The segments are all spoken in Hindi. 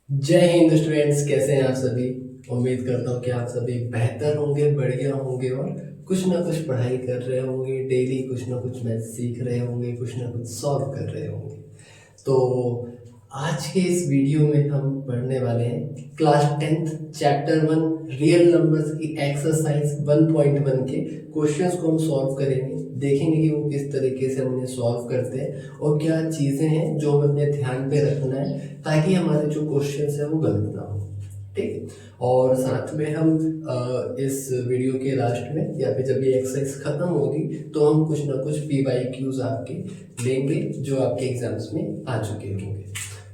जय हिंद स्टूडेंट्स, कैसे हैं आप सभी। उम्मीद करता हूँ कि आप सभी बेहतर होंगे, बढ़िया होंगे और कुछ ना कुछ पढ़ाई कर रहे होंगे। डेली कुछ ना कुछ मैथ सीख रहे होंगे, कुछ ना कुछ सॉल्व कर रहे होंगे। तो आज के इस वीडियो में हम पढ़ने वाले हैं class 10th chapter 1 real numbers की एक्सरसाइज 1.1 के क्वेश्चंस को हम सॉल्व करेंगे। देखेंगे कि वो किस तरीके से हम उन्हें सॉल्व करते हैं और क्या चीज़ें हैं जो हमें अपने ध्यान पे रखना है ताकि हमारे जो क्वेश्चंस है वो गलत ना हो। ठीक है। और साथ में हम इस वीडियो के लास्ट में या फिर जब ये एक्सरसाइज खत्म होगी तो हम कुछ ना कुछ PYQs आपके लेंगे जो आपके एग्जाम्स में आ चुके होंगे।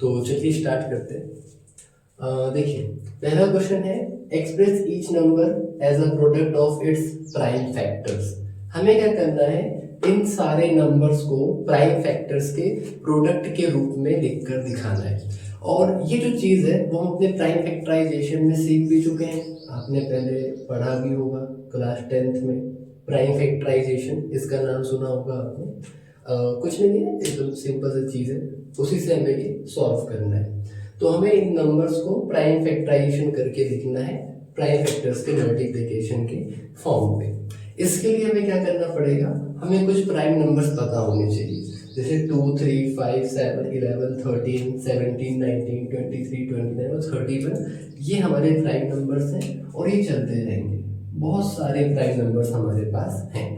तो चलिए स्टार्ट करते हैं। देखिए, पहला क्वेश्चन है express each number as a product of its prime factors. हमें क्या करना है, इन सारे नंबर्स को प्राइम फैक्टर्स के प्रोडक्ट के रूप में लिखकर दिखाना है। और ये जो चीज़ है वो हम अपने प्राइम फैक्टराइजेशन में सीख भी चुके हैं। आपने पहले पढ़ा भी होगा क्लास 10th में प्राइम फैक्टराइजेशन, इसका नाम सुना होगा आपने। कुछ नहीं है, एकदम सिंपल सी चीज़ है, उसी से हमें ये सॉल्व करना है। तो हमें इन नंबर्स को प्राइम फैक्टराइजेशन करके लिखना है प्राइम फैक्टर्स के मल्टीप्लिकेशन के फॉर्म में। इसके लिए हमें क्या करना पड़ेगा, हमें कुछ प्राइम नंबर्स पता होने चाहिए, जैसे 2, 3, 5, 7, 11, 13, 17, 19, 23, 29 और 31। ये हमारे प्राइम नंबर्स हैं और ये चलते रहेंगे। बहुत सारे प्राइम नंबर्स हमारे पास हैं,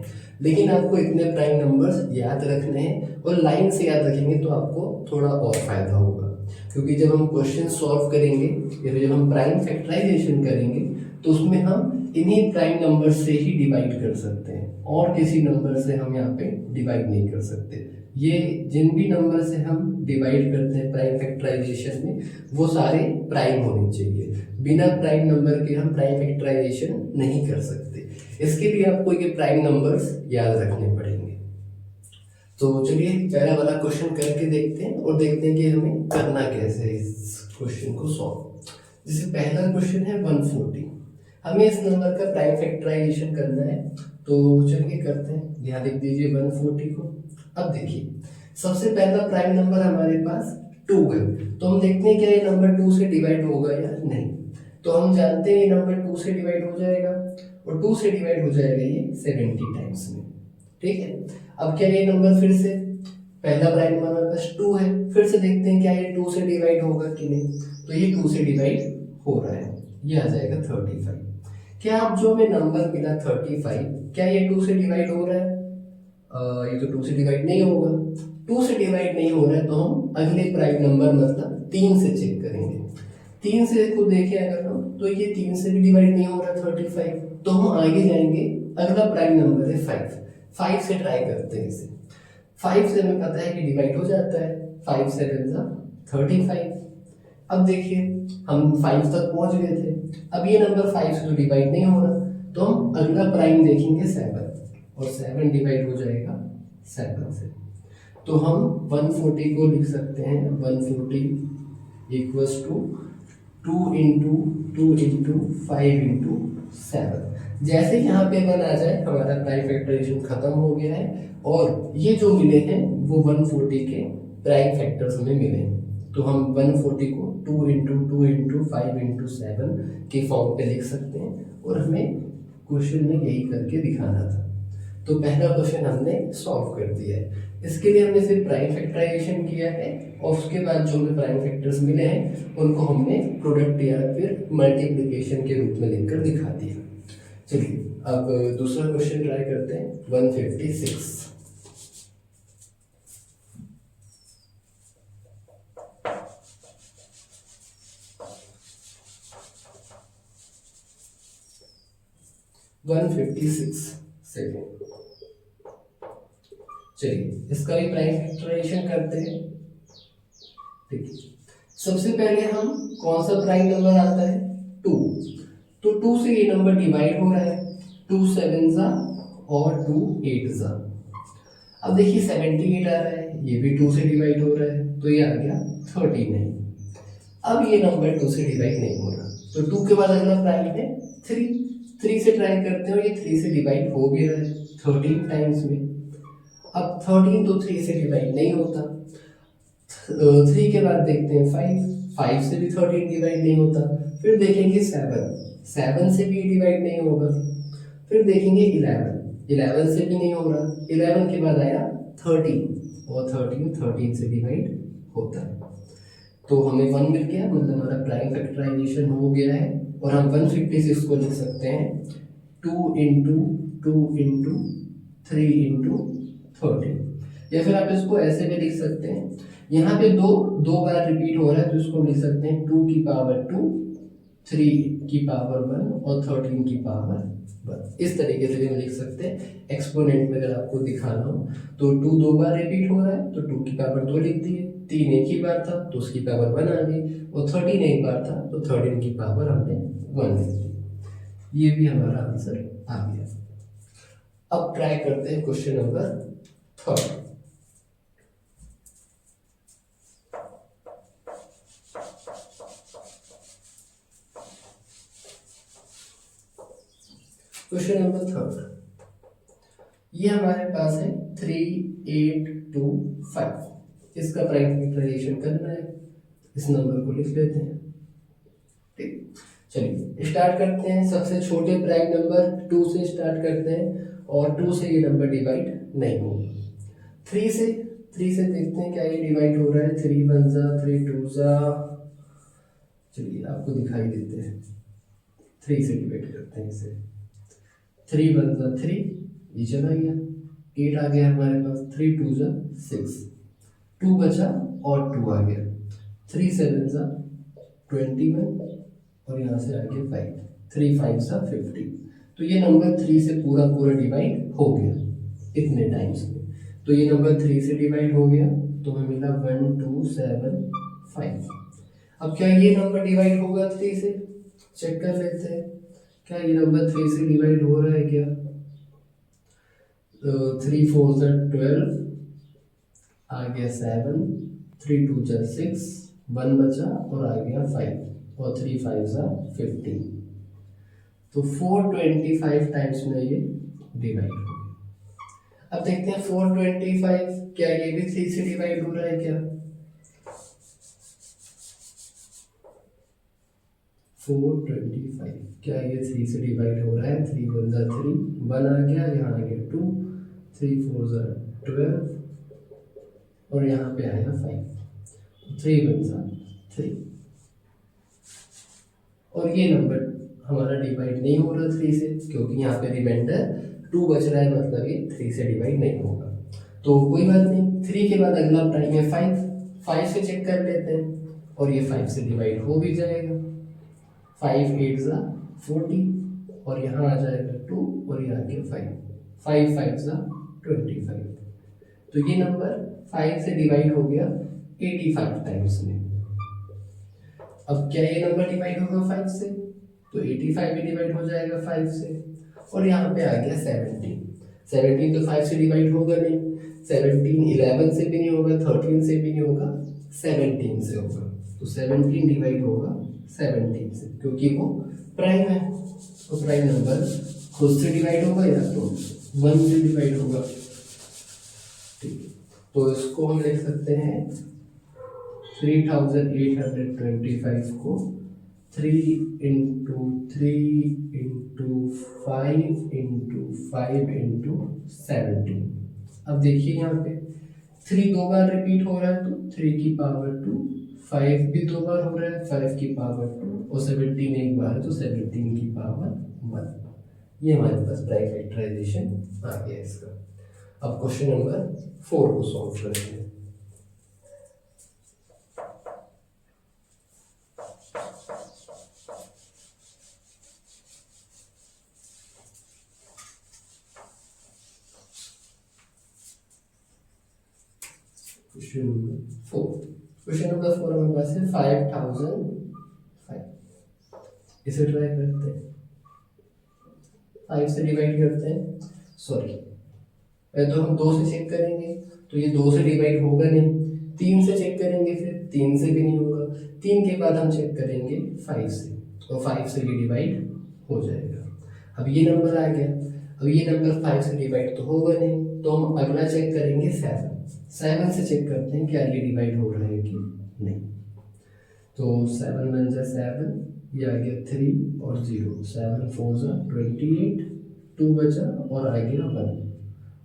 लेकिन आपको इतने प्राइम नंबर्स याद रखने हैं और लाइन से याद रखेंगे तो आपको थोड़ा और फायदा होगा। क्योंकि जब हम क्वेश्चन सॉल्व करेंगे या फिर जब हम प्राइम फैक्टराइजेशन करेंगे तो उसमें हम इन्हीं प्राइम नंबर से ही डिवाइड कर सकते हैं और किसी नंबर से हम यहाँ पे डिवाइड नहीं कर सकते। ये जिन भी नंबर से हम डिवाइड करते हैं प्राइम फैक्टराइजेशन में वो सारे प्राइम होने चाहिए। बिना प्राइम नंबर के हम प्राइम फैक्टराइजेशन नहीं कर सकते। इसके लिए आपको ये प्राइम नंबर्स याद रखने पड़ेंगे। तो चलिए पहला वाला क्वेश्चन करके देखते हैं और देखते हैं कि हमें करना कैसे है इस क्वेश्चन को सॉल्व। जैसे पहला क्वेश्चन है 140, हमें इस नंबर का प्राइम फैक्टराइजेशन करना है। तो चलिए करते हैं, यहाँ लिख दीजिए 140 को। अब देखिए, सबसे पहला प्राइम नंबर हमारे पास 2 है, तो हम देखते हैं क्या ये नंबर 2 से डिवाइड होगा या नहीं। तो हम जानते हैं ये नंबर 2 से डिवाइड हो जाएगा और 2 से डिवाइड हो जाएगा ये 70 टाइम्स में। ठीक है। अब क्या ये नंबर फिर से, पहला प्राइम नंबर हमारे पास 2 है, फिर से देखते हैं क्या ये 2 से डिवाइड होगा कि नहीं। तो ये 2 से डिवाइड हो रहा है, ये आ जाएगा 35। क्या अब जो हमें नंबर मिला 35, क्या ये 2 से डिवाइड हो रहा है? ये तो 2 से डिवाइड नहीं होगा। 2 से डिवाइड नहीं हो रहा है तो हम अगले प्राइम नंबर मतलब 3 से चेक करेंगे। 3 से को देखें अगर हम, तो ये 3 से भी डिवाइड नहीं हो रहा 35, तो हम आगे जाएंगे। अगला प्राइम नंबर है 5 से ट्राई करते हैं इसे। 5 से हमें पता है कि डिवाइड हो जाता है, 5 7 जा 35। अब देखिए, हम 5 तक पहुंच गए थे, अब ये नंबर 5 से तो डिवाइड नहीं हो रहा, तो हम अगला प्राइम देखेंगे 7, और 7 डिवाइड हो जाएगा 7 से। तो हम 140 को लिख सकते हैं 140 equals to 2 into 2 into 5 into 7। जैसे यहाँ पे 1 आ जाए हमारा प्राइम फैक्टराइजेशन खत्म हो गया है और ये जो मिले हैं वो 140 के प्राइम फैक्टर्स में मिले हैं। तो हम 140 को 2 इंटू 2 इंटू 5 इंटू 7 के फॉर्म पे लिख सकते हैं और हमें क्वेश्चन में यही करके दिखाना था। तो पहला क्वेश्चन हमने सॉल्व कर दिया है। इसके लिए हमने सिर्फ प्राइम फैक्टराइजेशन किया है और उसके बाद जो हमें प्राइम फैक्टर्स मिले हैं उनको हमने प्रोडक्ट या फिर मल्टीप्लिकेशन के रूप में लिखकर दिखा दिया। चलिए अब दूसरा क्वेश्चन ट्राई करते हैं 156। सेकेंड। चलिए इसका भी प्राइम फैक्टराइजेशन करते हैं। ठीक है, सबसे पहले हम कौन सा प्राइम नंबर आता है 2, तो 2 से ये नंबर डिवाइड हो रहा है, 2 7 जा और 2 8 जा। अब देखिए 78 आ रहा है, ये भी 2 से डिवाइड हो रहा है, तो ये आ गया 39। अब ये नंबर 2 से डिवाइड नहीं हो रहा, तो 2 के बाद अगला प्राइम है 3 से ट्राई करते हैं और ये 3 से डिवाइड हो भी रहा है 13 टाइम्स में। अब 13 तो 3 से डिवाइड नहीं होता। 3 के बाद देखते हैं 5, 5 से भी 13 डिवाइड नहीं होता। फिर देखेंगे 7 से भी डिवाइड नहीं होगा। फिर देखेंगे 11 से भी नहीं हो रहा। 11 के बाद आया 13 और 13 से डिवाइड होता है। तो हमें 1 मिल गया, मतलब हमारा प्राइम फैक्टराइजेशन हो गया है। और हम 150 से इसको लिख सकते हैं 2 इंटू 3 इंटू 13। या फिर आप इसको ऐसे भी लिख सकते हैं, यहाँ पे दो बार रिपीट हो रहा है तो इसको लिख सकते हैं 2 की पावर 2, 3 की पावर 1 और 13 की पावर 1। इस तरीके से भी हम लिख सकते हैं। एक्सपोनेंट में अगर आपको दिखाना हो तो 2 दो बार रिपीट हो रहा है तो 2 की पावर 2 लिख दिए, 3 एक ही बार था तो उसकी पावर 1 आ गई, और 13 एक बार था तो 13 की पावर हमने 1 लिख दी। ये भी हमारा आंसर आ गया। अब ट्राई करते हैं क्वेश्चन नंबर 3। क्वेश्चन नंबर 3, ये हमारे पास है 3, 8, 2, 5। इसका प्राइम फैक्टराइजेशन करना है। इस नंबर को लिख लेते हैं। ठीक, चलिए स्टार्ट करते हैं। सबसे छोटे प्राइम नंबर 2 से स्टार्ट करते हैं, और 2 से ये नंबर डिवाइड नहीं होगा। 3 से देखते हैं क्या ये डिवाइड हो रहा है। 3 1 जा, 3 2 जा, चलिए आपको दिखाई देते हैं। 3 से डिवाइड करते हैं इसे। 3 1 जा 3, ये चला गया। 8 आ गया हमारे पास। 3 2 जा 6, 2 बचा और 2 आ गया। 3 7 जा 21, और यहाँ से आ गया 5, 3 5 जा 50। तो ये नंबर 3 से पूरा डिवाइड हो गया इतने टाइम्स में। तो ये नंबर 3 से डिवाइड हो गया, तो हमें मिला 1 2 7 5। अब क्या ये नंबर डिवाइड होगा 3 से? चेक कर लेते हैं, क्या ये नंबर 3 से डिवाइड हो रहा है क्या? 3 4 जा 12, आ गया 7, 3 2 जा 6, 1 बचा और आ गया 5, और 3 5 जा 15। तो 425 टाइम्स में ये डिवाइड हो गया। अब देखते हैं 425, क्या ये भी 3 से डिवाइड हो रहा है क्या? 425, क्या ये 3 से डिवाइड हो रहा है? 3 1 जा 3, 1 आ गया, यहाँ आ गया 2, 3 4 जा 12, और यहाँ पे आया 5, 3 1 जा 3। और ये नंबर हमारा डिवाइड नहीं हो रहा 3 से, क्योंकि यहाँ पे रिमाइंडर 2 बच रहा है, मतलब ये 3 से डिवाइड नहीं होगा। तो कोई बात नहीं, 3 के बाद अगला प्राइम है 5 से चेक कर लेते हैं, और ये 5 से डिवाइड हो भी जाएगा। 5 8 जा 40, और यहाँ आ जाएगा 2, और यहाँ आ गया 5 5 जा 25। तो ये नंबर 5 से डिवाइड हो गया 85 टाइम्स में। अब क्या ये नंबर डिवाइड होगा 5 से? तो 85 भी डिवाइड हो जाएगा 5 से। और यहाँ पे आ गया 17 तो 5 से डिवाइड होगा नहीं। 17 11 से भी नहीं होगा, 13 से भी नहीं होगा, 17 से होगा। तो 17 डिवाइड होगा 17 से, क्योंकि वो प्राइम है। तो प्राइम नंबर खुद से डिवाइड होगा या तो 1 से डिवाइड होगा। ठीक है, तो इसको हम लिख सकते हैं 3825 को 3 इंटू 3 इंटू 5 इंटू 5 इंटू 17। अब देखिए यहाँ पे 3 दो बार रिपीट हो रहा है, तो 3 की पावर 2, 5 भी 2 बार हो रहा है, 5 की पावर 2, और 17 एक बार है तो 17 की पावर 1। ये हमारे पास प्राइम फैक्टराइजेशन आ गया इसका। अब क्वेश्चन नंबर 4 को सॉल्व करेंगे। क्वेश्चन नंबर 4 हमारे पास है 5005। इसे ट्राई करते हैं, 5 से डिवाइड करते हैं। सॉरी, तो हम 2 से चेक करेंगे, तो ये 2 से डिवाइड होगा नहीं। 3 से चेक करेंगे, फिर 3 से भी नहीं होगा। 3 के बाद हम चेक करेंगे 5 से, तो 5 से ये डिवाइड हो जाएगा। अब ये नंबर आ गया। अब ये नंबर 5 से डिवाइड तो होगा नहीं, तो हम अगला चेक करेंगे 7 से चेक करते हैं क्या ये डिवाइड हो रहा है कि नहीं। तो 7 बन जा 7, ये आ गया 3 और 0, 7 4 जा 28, 2 बचा और आ गया 1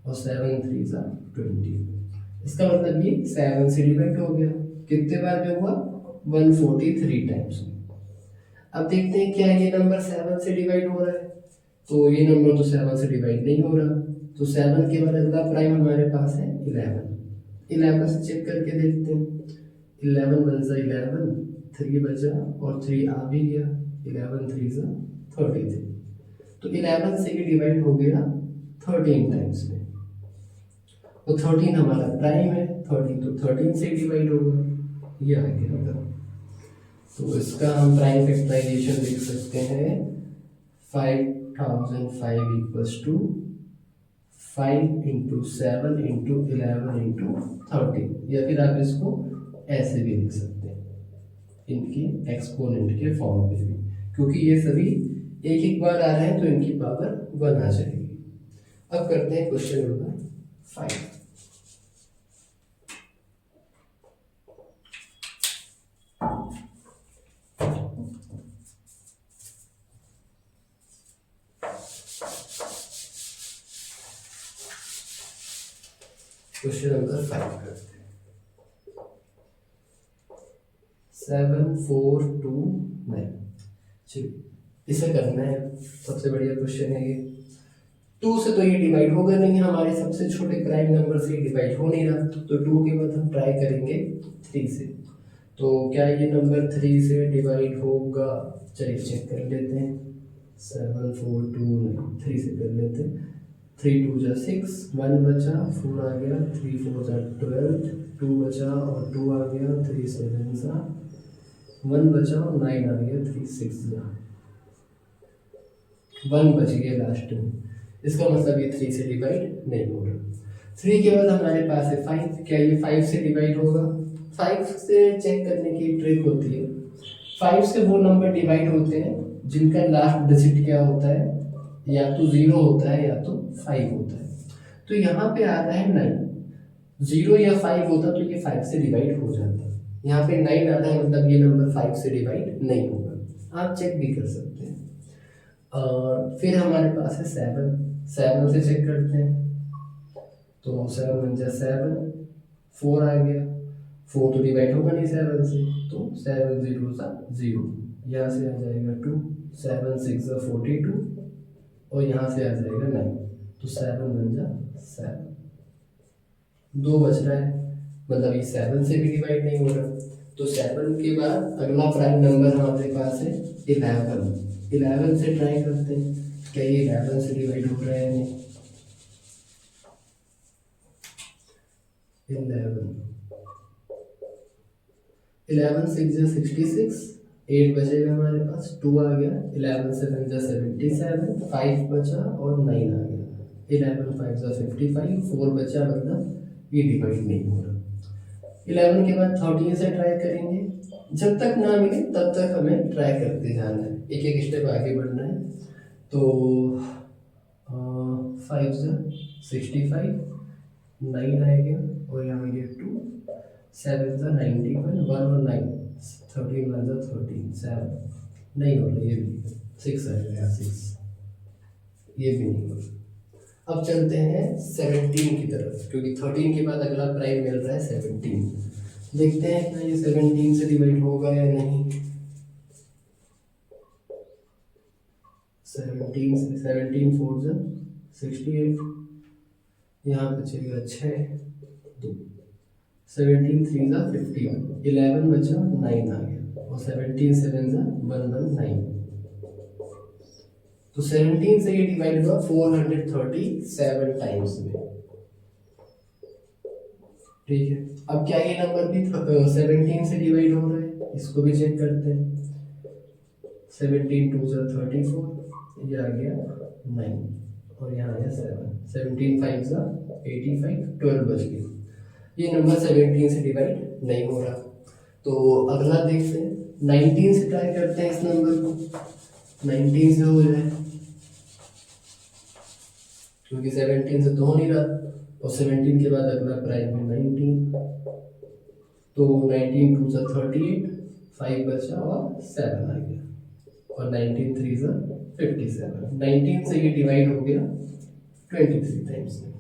और 7 3 जा 20। इसका मतलब ये 7 से डिवाइड हो गया। कितने बार में हुआ? 143 टाइम्स। अब देखते हैं क्या ये नंबर 7 से डिवाइड हो रहा है। तो ये नंबर तो 7 से डिवाइड नहीं हो रहा, तो 7 के बाद अगला प्राइम हमारे पास है 11। 11 से चेक करके देखते हैं। 11 बन जा 11, 3 बचा और 3 आ भी गया, 11 3 जा 33। तो 11 से ये डिवाइड हो गया 13 टाइम्स में। तो 13 हमारा प्राइम है, 13 तो 13 से डिवाइड होगा, ये आ गया अगर। तो इसका हम प्राइम फैक्टराइजेशन लिख सकते हैं 5005 equals to 5 into 7 into 11 into 13, या फिर आप इसको ऐसे भी लिख सकते हैं इनके एक्सपोनेंट के फॉर्म पे भी, क्योंकि ये सभी एक एक बार आ रहे हैं तो इनकी पावर 1 आ जाएगी। अब करते हैं क्वेश्चन नंबर 5। क्वेश्चन नंबर 5 करते हैं। 7 4 2 9। चलिए इसे करना है, सबसे बढ़िया क्वेश्चन है ये। 2 से तो ये डिवाइड होगा नहीं, हमारे सबसे छोटे प्राइम नंबर से डिवाइड हो नहीं रहा, तो 2 के बाद हम ट्राई करेंगे 3 से। तो क्या ये नंबर 3 से डिवाइड होगा? चलिए चेक कर लेते हैं। 7 4 2 9, 3 से कर लेते हैं। 3 2 जा 6, 1 बचा, 4 आ गया, 3 4 जा 12, 2 बचा और 2 आ गया, 3 7 जा 1 बचा और 9 आ गया, 3 6 जा 1 बच गया लास्ट में। इसका मतलब ये 3 से डिवाइड नहीं हो रहा। 3 के बाद हमारे पास है 5, क्या ये 5 से डिवाइड होगा? 5 से चेक करने की ट्रिक होती है। 5 से वो नंबर डिवाइड होते हैं जिनका लास्ट डिजिट क्या होता है, या तो 0 होता है या तो 5 होता है। तो यहाँ पे आ रहा है 9, 0 या 5 होता तो ये 5 से डिवाइड हो जाता। यहाँ पे 9 आ रहा है, मतलब ये नंबर 5 से डिवाइड नहीं होगा। आप चेक भी कर सकते हैं। फिर हमारे पास है 7 से चेक करते हैं। तो 7 बन जाए 7, 4 आ गया, 4 तो डिवाइड होगा नहीं 7 से, तो 7 0 सा 0, यहाँ से आ जाएगा 2, 7 6 सा 42 और यहाँ से आ जाएगा 9, तो 7 बन जा 7। 2 बच रहा है, मतलब ये 7 से भी डिवाइड नहीं हो रहा। तो 7 के बाद अगला प्राइम नंबर हमारे पास है 11। 11 से ट्राई करते हैं, क्या ये 11 से डिवाइड हो रहा है? नहीं। 11 6 जा 66, 8 बचेगा हमारे पास, 2 आ गया, 11 7 जा 77, 5 बचा और 9 आ गया, 11 5 जा 55, 4 बचा, मतलब ये डिवाइड नहीं हो रहा। 11 के बाद 13 से ट्राई करेंगे, जब तक ना मिले तब तक हमें ट्राई करते जाना है, एक एक स्टेप आगे बढ़ना है। तो 5 जा 65, 9 आएगा और यहाँ आ गया 2, 7 जा 91, 1 और 9, 13 1 जा 13, 7 नहीं हो रहा, ये भी 6 आएगा, 6 ये भी नहीं हो रहा। अब चलते हैं 17 की तरफ, क्योंकि 13 के बाद अगला प्राइम मिल रहा है 17। देखते हैं क्या ये 17 से डिवाइड होगा या नहीं। 17 4 जा 68, यहाँ बचेगा 6, 2, 17 3 जा 15, 11 बचा, 9 आ गया और 17 7 जा 119, तो 17 से ये डिवाइड हुआ 437 टाइम्स में। ठीक है, अब क्या ये नंबर भी 17 से डिवाइड हो रहा है? इसको भी चेक करते हैं। 17 2 जा 34, ये आ गया 9 और यहाँ आया 7, 17 5 जा 85, 12 बच गया। ये नंबर 17 से डिवाइड नहीं हो रहा। तो अगला देखते हैं, 19 से ट्राई करते हैं इस नंबर को, 19 से हो जाए, क्योंकि 17 से तो हो नहीं रहा, और 17 के बाद अगला प्राइम है 19, तो 19 2 जा 38, 5 बचा और 7 आ गया, और 19 3 ज़ा 57। 19 से ये डिवाइड हो गया 23 टाइम्स में।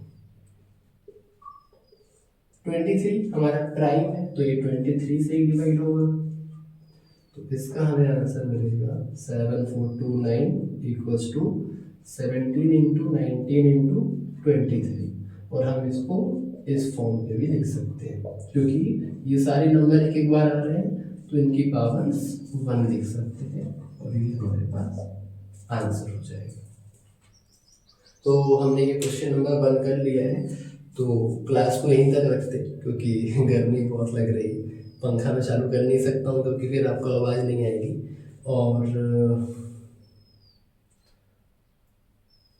23 हमारा प्राइम है तो ये 23 से ही डिवाइड होगा, तो इसका हमें आंसर मिलेगा 7429 इक्वल्स टू 17 इंटू 19 इंटू 23। और हम इसको इस फॉर्म पे भी लिख सकते हैं, क्योंकि ये सारे नंबर एक एक बार आ रहे हैं तो इनकी पावर्स 1 लिख सकते हैं, और ये हमारे पास आंसर हो जाएगा। तो हमने ये क्वेश्चन नंबर 1 कर लिया है, तो क्लास को यहीं तक रखते, क्योंकि गर्मी बहुत लग रही है, पंखा मैं चालू कर नहीं सकता हूँ क्योंकि फिर आपको आवाज़ नहीं आएगी। और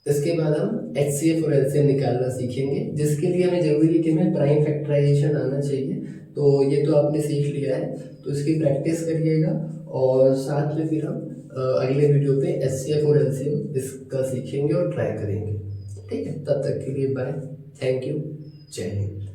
इसके बाद हम HCF और LCM निकालना सीखेंगे, जिसके लिए हमें ज़रूरी है कि हमें प्राइम फैक्टराइजेशन आना चाहिए। तो ये तो आपने सीख लिया है, तो इसकी प्रैक्टिस करिएगा, और साथ में फिर हम अगले वीडियो पे HCF और LCM इसका सीखेंगे और ट्राई करेंगे। ठीक है, तब तक के लिए बाय, थैंक यू, जय हिंद।